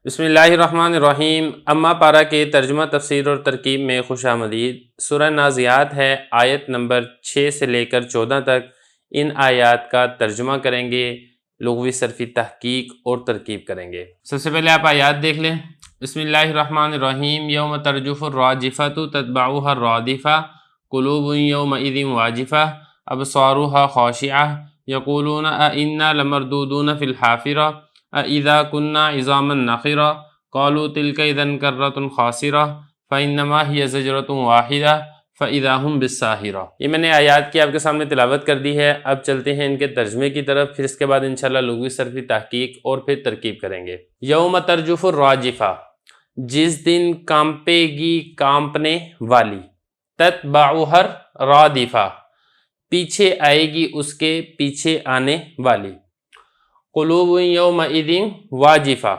بسم اللہ الرحمن الرحیم۔ اما پارہ کے ترجمہ تفسیر اور ترکیب میں خوش آمدید۔ سورہ نازعات ہے، آیت نمبر 6 سے لے کر 14 تک ان آیات کا ترجمہ کریں گے، لغوی صرفی تحقیق اور ترکیب کریں گے۔ سب سے پہلے آپ آیات دیکھ لیں۔ بسم اللہ الرحمن الرحیم۔ یوم ترجف الراجفۃ تتبعها الرادفۃ قلوب یومئذ واجفۃ ابصارها خاشعۃ یقولون أإنا لمردودون فی الحافرۃ اذا كنا عظاما نخرة قالوا تلك اذا كرة خاسرة فانما هي زجرة واحدة فاذا هم بالساهرة۔ یہ میں نے آیات کی آپ کے سامنے تلاوت کر دی ہے۔ اب چلتے ہیں ان کے ترجمے کی طرف، پھر اس کے بعد انشاءاللہ لغوی صرفی تحقیق اور پھر ترکیب کریں گے۔ یوم ترجف الراجفہ، جس دن کانپے گی کانپنے والی، تتبعها الرادفہ، پیچھے آئے گی اس کے پیچھے آنے والی، قلوب یومئذ واجفہ،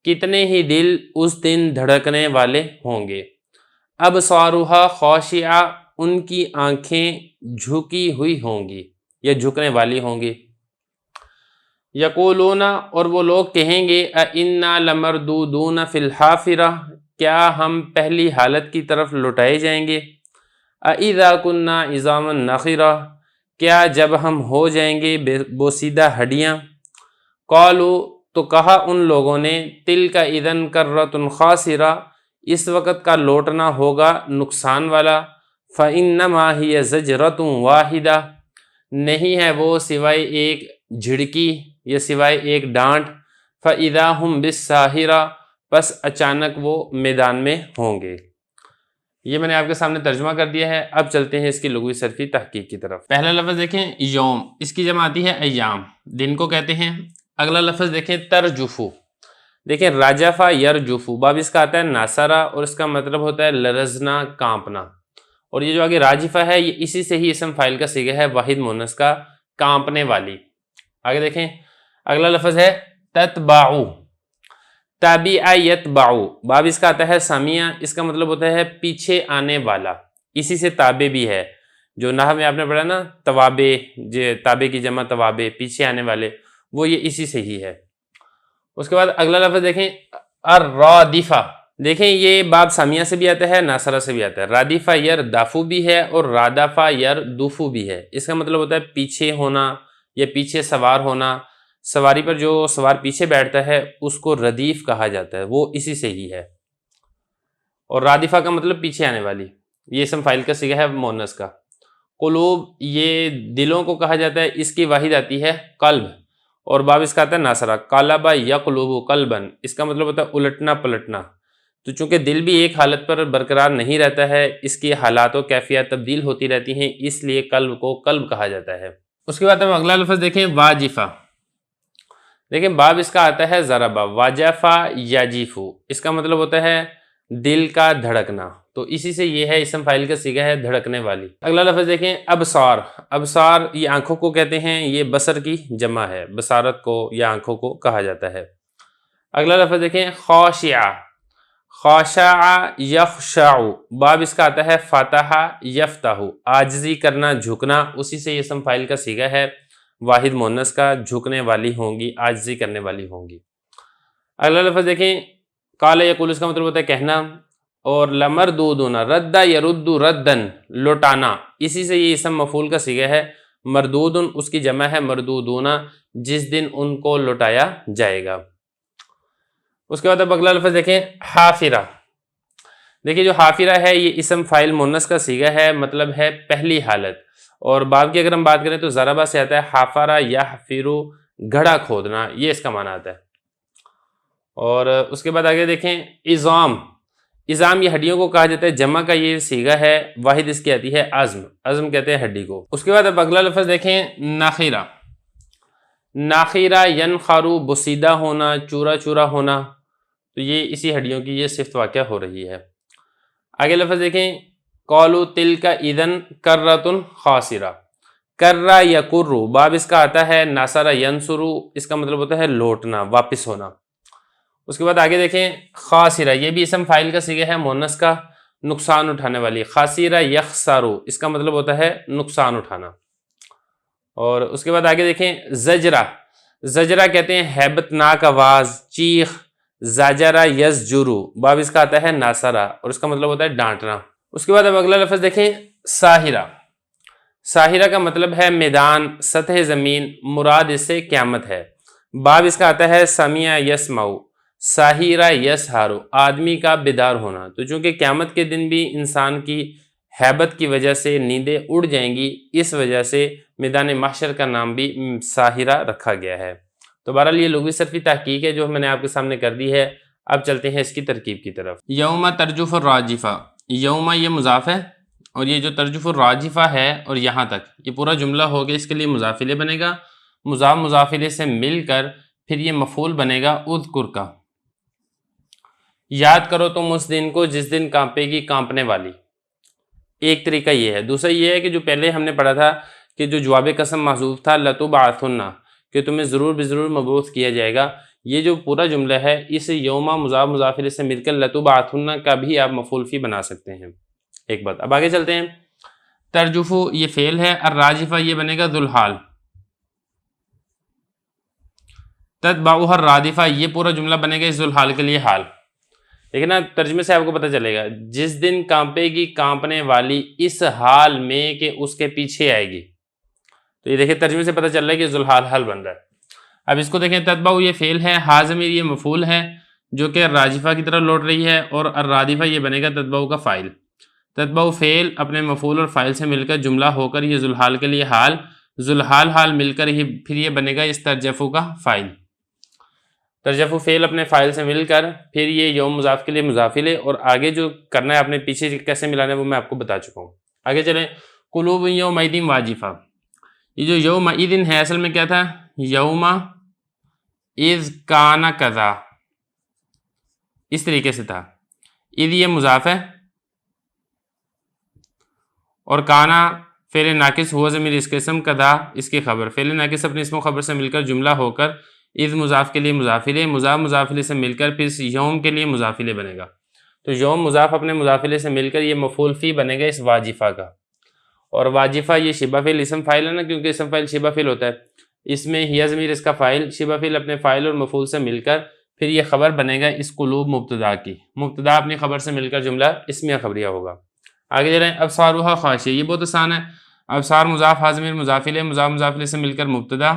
کتنے ہی دل اس دن دھڑکنے والے ہوں گے، ابصارها خاشعہ، ان کی آنکھیں جھکی ہوئی ہوں گی یا جھکنے والی ہوں گی، یقولون، اور وہ لوگ کہیں گے، اِنَّا لَمَرْدُودُونَ فِی الْحَافِرَةِ، کیا ہم پہلی حالت کی طرف لوٹائے جائیں گے، اِذَا كُنَّا عِظَامًا نَخِرَةً، کیا جب ہم ہو جائیں گے بوسیدہ ہڈیاں، قالوا، تو کہا ان لوگوں نے، تلک اذن کرۃ خاسرہ، اس وقت کا لوٹنا ہوگا نقصان والا، فانما ہی زجرۃ واحدہ، نہیں ہے وہ سوائے ایک جھڑکی یا سوائے ایک ڈانٹ، فاذا هم بالساہرہ، پس اچانک وہ میدان میں ہوں گے۔ یہ میں نے آپ کے سامنے ترجمہ کر دیا ہے۔ اب چلتے ہیں اس کی لغوی صرفی تحقیق کی طرف۔ پہلا لفظ دیکھیں یوم، اس کی جمع آتی ہے ایام، دن کو کہتے ہیں۔ اگلا لفظ دیکھیں ترجفو، دیکھیں راجفہ یرجفو، باب اس کا آتا ہے ناصرہ اور اس کا مطلب ہوتا ہے لرزنا، کانپنا، اور یہ جو آگے راجفہ ہے یہ اسی سے ہی اسم فاعل کا صیغہ ہے، واحد مؤنث کا، کانپنے والی۔ آگے دیکھیں اگلا لفظ ہے تتبعو، تابع یتبعو، باب اس کا آتا ہے سامیہ، اس کا مطلب ہوتا ہے پیچھے آنے والا، اسی سے تابع بھی ہے، جو نحو میں آپ نے پڑھا نا توابع، تابع کی جمع توابع، پیچھے آنے والے، وہ یہ اسی سے ہی ہے۔ اس کے بعد اگلا لفظ دیکھیں الرادفہ، دیکھیں یہ باب سامیہ سے بھی آتا ہے، ناصرہ سے بھی آتا ہے، رادفہ یردافو بھی ہے اور رادفہ یردفو بھی ہے۔ اس کا مطلب ہوتا ہے پیچھے ہونا یا پیچھے سوار ہونا، سواری پر جو سوار پیچھے بیٹھتا ہے اس کو ردیف کہا جاتا ہے، وہ اسی سے ہی ہے۔ اور رادفہ کا مطلب پیچھے آنے والی، یہ اسم فاعل کا صیغہ ہے مؤنث کا۔ قلوب، یہ دلوں کو کہا جاتا ہے، اس کی واحد آتی ہے قلب، اور باب اس کا آتا ہے ناصرہ، قلب یقلب قلبا، اس کا مطلب ہوتا ہے الٹنا پلٹنا۔ تو چونکہ دل بھی ایک حالت پر برقرار نہیں رہتا ہے، اس کی حالات و کیفیات تبدیل ہوتی رہتی ہیں، اس لیے قلب کو قلب کہا جاتا ہے۔ اس کے بعد ہم اگلا لفظ دیکھیں واجفہ، دیکھیں باب اس کا آتا ہے ضربہ، واجفہ یجیفو، اس کا مطلب ہوتا ہے دل کا دھڑکنا، تو اسی سے یہ ہے اسم فاعل کا صیغہ ہے دھڑکنے والی۔ اگلا لفظ دیکھیں ابصار، ابصار یہ آنکھوں کو کہتے ہیں، یہ بصر کی جمع ہے، بصارت کو یا آنکھوں کو کہا جاتا ہے۔ اگلا لفظ دیکھیں خاشعہ، خاشع یخشع، باب اس کا آتا ہے فتح یفتح، عاجزی کرنا، جھکنا، اسی سے یہ اسم فاعل کا صیغہ ہے، واحد مؤنث کا، جھکنے والی ہوں گی، عاجزی کرنے والی ہوں گی۔ اگلا لفظ دیکھیں قال یقول، اس کا مطلب ہوتا ہے کہنا، اور لمردودون، رد یرد ردن، لوٹانا، اسی سے یہ اسم مفعول کا صیغہ ہے، مردودن اس کی جمع ہے مردودون، جس دن ان کو لوٹایا جائے گا۔ اس کے بعد اب اگلا لفظ دیکھیں حافرہ، دیکھیں جو حافرہ ہے یہ اسم فاعل مؤنث کا صیغہ ہے، مطلب ہے پہلی حالت، اور باب کی اگر ہم بات کریں تو ضربہ سے آتا ہے حافرہ یحفرو، گڑھا کھودنا، یہ اس کا معنی آتا ہے۔ اور اس کے بعد آگے دیکھیں عظام، عظام یہ ہڈیوں کو کہا جاتا ہے، جمع کا یہ صیغہ ہے، واحد اس کی آتی ہے عظم، عظم کہتے ہیں ہڈی کو۔ اس کے بعد اب اگلا لفظ دیکھیں ناخرہ، ناخرہ ینخرو، بوسیدہ ہونا، چورا چورا ہونا، تو یہ اسی ہڈیوں کی یہ صفت واقعہ ہو رہی ہے۔ آگے لفظ دیکھیں قالوا تلک اذن کرۃ خاسرہ، کرہ یکر، باب اس کا آتا ہے ناصرہ ینصر، اس کا مطلب ہوتا ہے لوٹنا، واپس ہونا۔ اس کے بعد آگے دیکھیں خاسرہ، یہ بھی اسم فاعل کا صیغہ ہے مؤنث کا، نقصان اٹھانے والی، خاسرہ یخسر، اس کا مطلب ہوتا ہے نقصان اٹھانا۔ اور اس کے بعد آگے دیکھیں زجرہ، زجرہ کہتے ہیں ہیبت ناک آواز، چیخ، زاجرہ یزجرو، باب اس کا آتا ہے ناصرہ اور اس کا مطلب ہوتا ہے ڈانٹنا۔ اس کے بعد اب اگلا لفظ دیکھیں ساحرہ۔ ساحرہ کا مطلب ہے میدان، سطح زمین، مراد اس سے قیامت ہے۔ باب اس کا آتا ہے سمیع یسمعو، ساحرہ یسحرو، آدمی کا بیدار ہونا۔ تو چونکہ قیامت کے دن بھی انسان کی ہیبت کی وجہ سے نیندیں اڑ جائیں گی، اس وجہ سے میدان محشر کا نام بھی ساحرہ رکھا گیا ہے۔ تو بہرحال یہ لغوی صرفی تحقیق ہے جو میں نے آپ کے سامنے کر دی ہے۔ اب چلتے ہیں اس کی ترکیب کی طرف۔ یوم ترجف الراجفہ، یوم یہ مضاف ہے اور یہ جو ترجف الراجفہ ہے اور یہاں تک یہ پورا جملہ ہو گیا، اس کے لیے مضاف الیہ بنے گا، مضاف مضاف الیہ سے مل کر پھر یہ مفعول بنے گا اذکر کا۔ یاد کرو تم اس دن کو جس دن کانپے گی کانپنے والی۔ ایک طریقہ یہ ہے۔ دوسرا یہ ہے کہ جو پہلے ہم نے پڑھا تھا کہ جو جواب قسم محذوف تھا لتبعثن، کہ تمہیں ضرور بضرور مبعوث کیا جائے گا، یہ جو پورا جملہ ہے اس یوم مضاف مضاف الیہ سے مل کر لتبعثن کا بھی آپ مفعول فی بنا سکتے ہیں۔ ایک بات، اب آگے چلتے ہیں۔ ترجفو یہ فعل ہے، الراجفہ یہ بنے گا ذوالحال، تتبعها الرادفہ یہ پورا جملہ بنے گا اس ذوالحال کے لیے حال۔ لیکن نا ترجمے سے آپ کو پتہ چلے گا جس دن کانپے گی کانپنے والی اس حال میں کہ اس کے پیچھے آئے گی۔ تو یہ دیکھیں ترجمے سے پتہ چل رہا ہے کہ ذوالحال حال بن رہا ہے۔ اب اس کو دیکھیں، تتبع یہ فعل ہے، ہا ضمیر یہ مفعول ہے جو کہ راجفہ کی طرف لوٹ رہی ہے، اور الرادفہ یہ بنے گا تتبع کا فاعل۔ تتبع فعل اپنے مفعول اور فاعل سے مل کر جملہ ہو کر یہ ذوالحال کے لیے حال، ذوالحال حال مل کر ہی پھر یہ بنے گا اس ترجفو کا فاعل۔ ترجفو فعل اپنے فاعل سے مل کر پھر یہ یوم مضاف کے لیے مضاف الیہ، اور آگے جو کرنا ہے اپنے پیچھے کیسے ملانا ہے وہ میں آپ کو بتا چکا ہوں۔ آگے چلیں، قلوب یومئذ واجفہ، یہ جو یومئذ ہے اصل میں کیا تھا؟ یوم اذ کان کذا، اس طریقے سے تھا۔ اذ یہ مضاف ہے اور کانا فعل ناقص ہوا ضمیر اس کے اسم، کذا اس کی خبر، فعل ناقص اپنے اسم و خبر سے مل کر جملہ ہو کر اذ مضاف کے لیے مضاف الیہ، مضاف مضاف الیہ سے مل کر پھر یوم کے لیے مضاف الیہ بنے گا۔ تو یوم مضاف اپنے مضاف الیہ سے مل کر یہ مفعول فی بنے گا اس واجفہ کا، اور واجفہ یہ شبہ فعل اسم فاعل ہے نا، کیونکہ اسم فاعل شبہ فعل ہوتا ہے، اس میں ہی ضمیر اس کا فاعل، شبہ فعل اپنے فاعل اور مفعول سے مل کر پھر یہ خبر بنے گا اس قلوب مبتدا کی، مبتدا اپنی خبر سے مل کر جملہ اسمیہ خبریہ ہوگا۔ آگے چلیں، ابصارها خاشعہ، یہ بہت آسان ہے۔ ابصار مضاف ضمیر مضاف الیہ، مضاف مضاف الیہ سے مل کر مبتدا،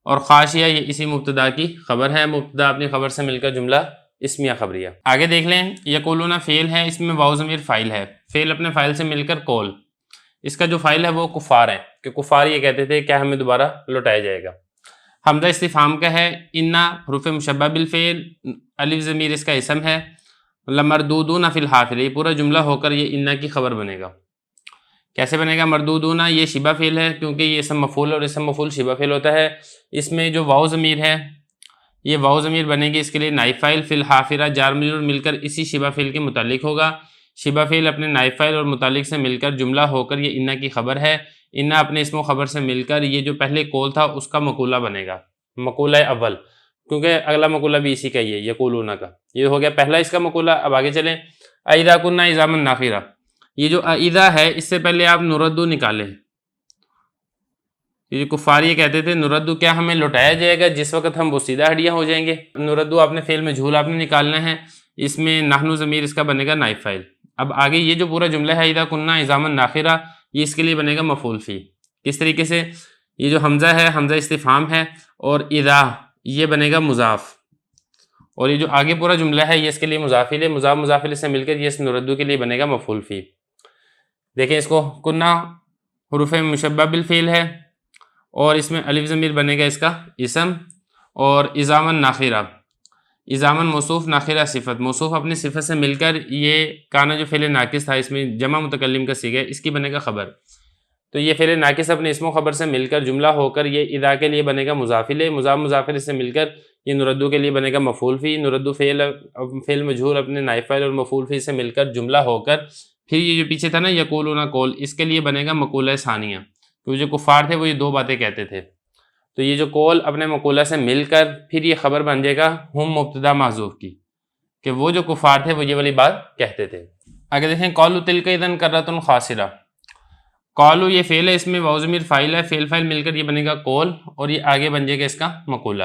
اور خاشعہ یہ اسی مبتدا کی خبر ہے، مبتدا اپنی خبر سے مل کر جملہ اسمیہ خبریہ۔ آگے دیکھ لیں، یقولون فعل ہے، اس میں واو ضمیر فاعل ہے، فعل اپنے فاعل سے مل کر قول، اس کا جو فاعل ہے وہ کفار ہے، کہ کفار یہ کہتے تھے کیا ہمیں دوبارہ لوٹایا جائے گا۔ حمزہ استفہام کا ہے، انا حروف مشبہ بالفعل، الف ضمیر اس کا اسم ہے، لمردودون فی الحافرہ یہ پورا جملہ ہو کر یہ انا کی خبر بنے گا۔ کیسے بنے گا؟ مردودون یہ شبہ فعل ہے کیونکہ یہ اسم مفعول اور اسم مفعول شبہ فعل ہوتا ہے، اس میں جو واو ضمیر ہے یہ واو ضمیر بنے گی اس کے لیے نائب فاعل، فی الحافرہ جار مجرور مل کر اسی شبہ فعل کے متعلق ہوگا، شبہ فعل اپنے نائب فاعل اور متعلق سے مل کر جملہ ہو کر یہ انا کی خبر ہے، انا اپنے اسم و خبر سے مل کر یہ جو پہلے قول تھا اس کا مقولہ بنے گا، مقولہ اول، کیونکہ اگلا مقولہ بھی اسی کا ہی ہے یقولون کا، یہ ہو گیا پہلا اس کا مقولہ۔ اب آگے چلیں، اذا کنا عظاما ناخرہ، یہ جو اذا ہے اس سے پہلے آپ نردو نکالیں، یہ کفار یہ کہتے تھے نردو کیا ہمیں لوٹایا جائے گا جس وقت ہم بوسیدہ ہڈیاں ہو جائیں گے، نردو آپ نے فعل مجہول آپ نے نکالنا ہے، اس میں نحن ضمیر اس کا بنے گا نائب فاعل۔ اب آگے یہ جو پورا جملہ ہے اذا کنا عظاما ناخرہ یہ اس کے لیے بنے گا مفعول فی، کس طریقے سے؟ یہ جو حمزہ ہے حمزہ استفہام ہے اور اذا یہ بنے گا مضاف، اور یہ جو آگے پورا جملہ ہے یہ اس کے لیے مضاف الیہ، مضاف مضاف الیہ سے مل کر یہ اس نردو کے لیے بنے گا مفعول فی۔ دیکھیں اس کو، کنا حروف مشبہ بالفعل ہے اور اس میں الف ضمیر بنے گا اس کا اسم، اور عظاما ناخرہ، عظاما موصوف ناخرہ صفت، موصوف اپنی صفت سے مل کر یہ کانا جو فعل ناقص تھا اس میں جمع متکلم کا صیغہ ہے اس کی بنے گا خبر، تو یہ فعل ناقص اپنے اسم و خبر سے مل کر جملہ ہو کر یہ اذا کے لیے بنے گا مضاف الیہ، مضاف مضاف الیہ سے مل کر یہ نردو کے لیے بنے گا مفعول فی، نردو فعل مجہول اپنے نائب فاعل اور مفعول فی سے مل کر جملہ ہو کر پھر یہ جو پیچھے تھا نا یقولون قول، اس کے لیے بنے گا مقولہ ثانیہ، کیونکہ جو کفار تھے وہ یہ دو باتیں کہتے تھے، تو یہ جو قول اپنے مقولہ سے مل کر پھر یہ خبر بن جائے گا ہم مبتدا محذوف کی، کہ وہ جو کفار تھے وہ یہ والی بات کہتے تھے۔ آگے دیکھیں، قالوا تلک اذا کرۃ خاسرہ، قالوا یہ فعل ہے، اس میں واو ضمیر فاعل ہے، فعل فاعل مل کر یہ بنے گا قول، اور یہ آگے بن جائے گا اس کا مقولہ،